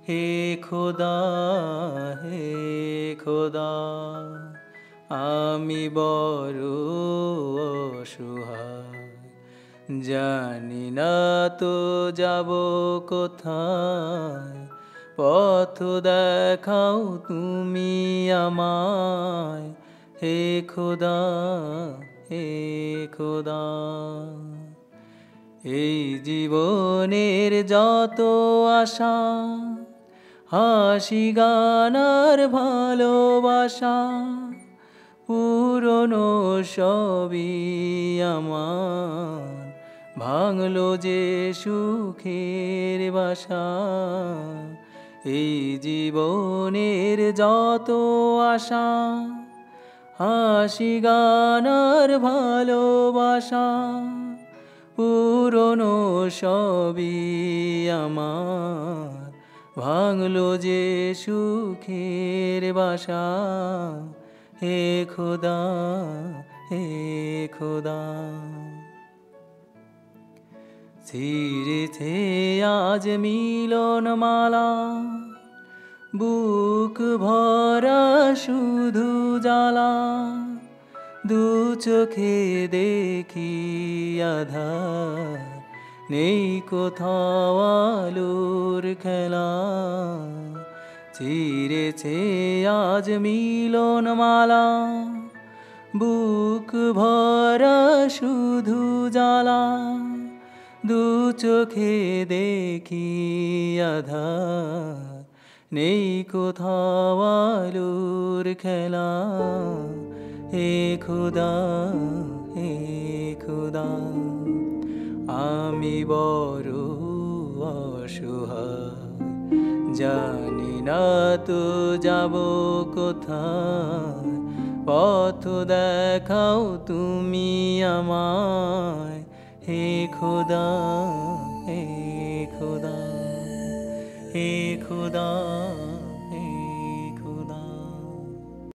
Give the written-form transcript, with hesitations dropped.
হে খোদা, হে খোদা, আমি বড় অসহায়, জানি না তো যাব কোথায়। পথ দেখাও তুমি আমায়, হে খোদা, হে খোদা। এই জীবনের যত আশা, হাসি গানার ভালোবাসা, পুরনো সবই আমার ভাঙলো যে সুখের বাসা। এই জীবনের যত আশা, হাসি গানার ভালোবাসা, পুরনো সবই আমার ভাঙলো যে সুখের বাসা। হে খোদা, হে খোদা। ছিঁড়েছে আজ মিলন মালা, বুক ভরা শুধু জ্বালা, দু চোখে দেখি আধার, নেই কোথাও আলোর খেলা। ছিঁড়েছে আজ মিলন মালা, বুক ভরা শুধু জ্বালা, দু চোখে দেখি আধার, নেই কোথাও আলোর খেলা। হে খোদা, হে খোদা, আমি বড় অসহায়, জানি না তো যাব কোথায়। পথ দেখাও তুমি আমায়, হে খোদা, হে খোদা, হে খোদা।